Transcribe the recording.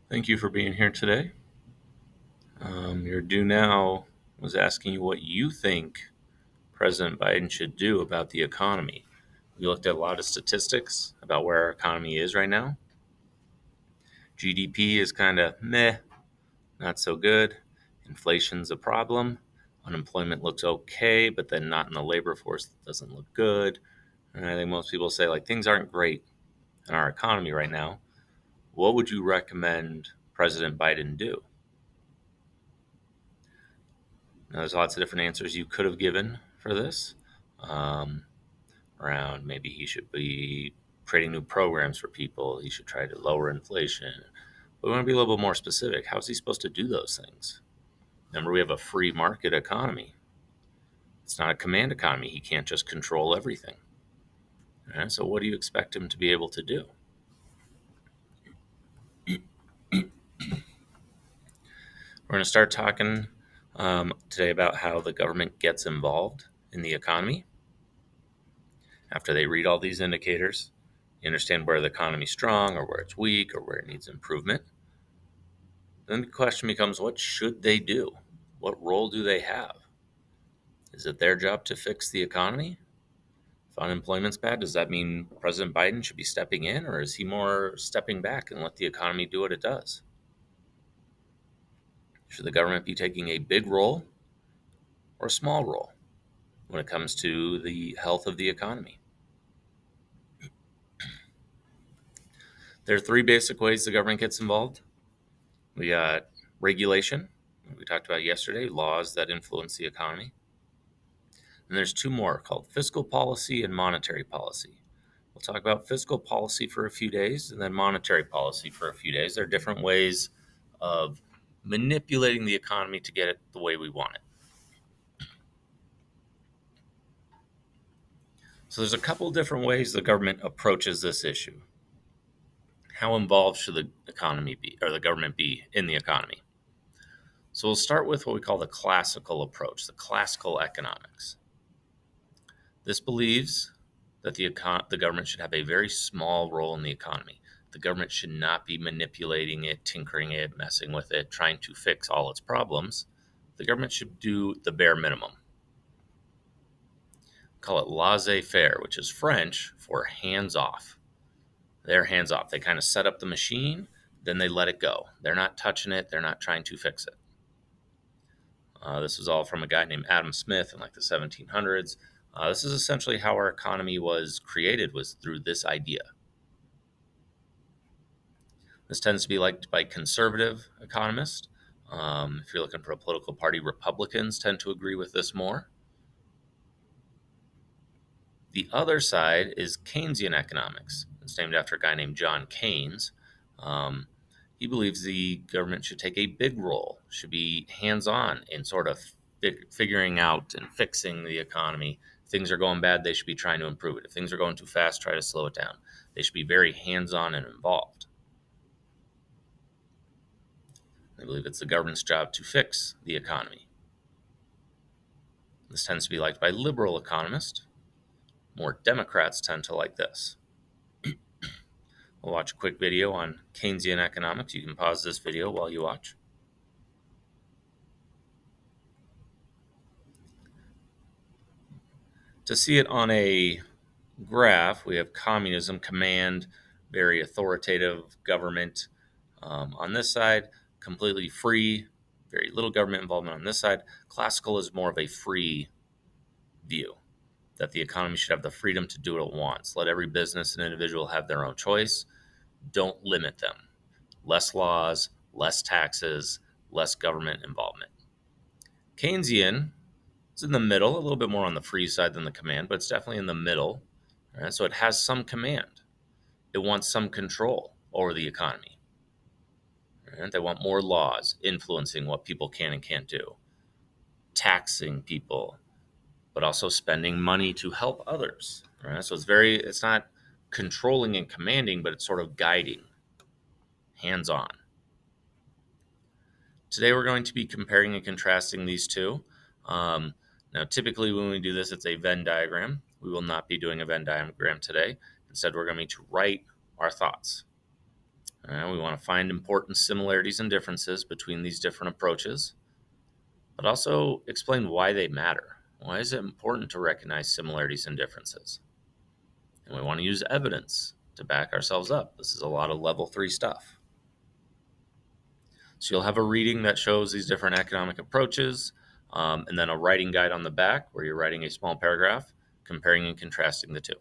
Thank you for being here today. Your due now was asking you what you think President Biden should do about the economy. We looked at a lot of statistics about where our economy is right now. GDP is kind of meh, not so good. Inflation's a problem. Unemployment looks okay, but then not in the labor force. It doesn't look good. And I think most people say, things aren't great in our economy right now. What would you recommend President Biden do? Now, there's lots of different answers you could have given for this. Um, Around maybe he should be creating new programs for people. He should try to lower inflation. But we want to be a little bit more specific. How is he supposed to do those things? Remember, we have a free market economy. It's not a command economy. He can't just control everything. All right, so what do you expect him to be able to do? We're going to start talking today about how the government gets involved in the economy. After they read all these indicators, you understand where the economy's strong or where it's weak or where it needs improvement. Then the question becomes, what should they do? What role do they have? Is it their job to fix the economy? If unemployment's bad, does that mean President Biden should be stepping in, or is he more stepping back and let the economy do what it does? Should the government be taking a big role or a small role when it comes to the health of the economy? There are three basic ways the government gets involved. We got regulation, we talked about yesterday, laws that influence the economy. And there's two more called fiscal policy and monetary policy. We'll talk about fiscal policy for a few days and then monetary policy for a few days. There are different ways of manipulating the economy to get it the way we want it. So there's a couple different ways the government approaches this issue. How involved should the economy be, or the government be in the economy? So we'll start with what we call the classical approach, the classical economics. This believes that the government should have a very small role in the economy. The government should not be manipulating it, tinkering it, messing with it, trying to fix all its problems. The government should do the bare minimum. Call it laissez-faire, which is French for hands off. They're hands off. They kind of set up the machine, then they let it go. They're not touching it. They're not trying to fix it. This was all from a guy named Adam Smith in the 1700s. This is essentially how our economy was created, was through this idea. This tends to be liked by conservative economists. If you're looking for a political party, Republicans tend to agree with this more. The other side is Keynesian economics. It's named after a guy named John Keynes. He believes the government should take a big role, should be hands-on in sort of figuring out and fixing the economy. If things are going bad, they should be trying to improve it. If things are going too fast, try to slow it down. They should be very hands-on and involved. They believe it's the government's job to fix the economy. This tends to be liked by liberal economists. More Democrats tend to like this. We'll watch a quick video on Keynesian economics. You can pause this video while you watch. To see it on a graph, we have communism, command, very authoritative government on this side, completely free, very little government involvement on this side. Classical is more of a free view, that the economy should have the freedom to do what it wants. Let every business and individual have their own choice. Don't limit them. Less laws, less taxes, less government involvement. Keynesian is in the middle, a little bit more on the free side than the command, but it's definitely in the middle. Right? So it has some command. It wants some control over the economy. Right? They want more laws influencing what people can and can't do, taxing people, but also spending money to help others. Right? So it's not controlling and commanding, but it's sort of guiding, hands-on. Today we're going to be comparing and contrasting these two. Now, typically when we do this, it's a Venn diagram. We will not be doing a Venn diagram today. Instead, we're going to write our thoughts. We want to find important similarities and differences between these different approaches, but also explain why they matter. Why is it important to recognize similarities and differences? And we want to use evidence to back ourselves up. This is a lot of level 3 stuff. So you'll have a reading that shows these different economic approaches, and then a writing guide on the back where you're writing a small paragraph comparing and contrasting the two.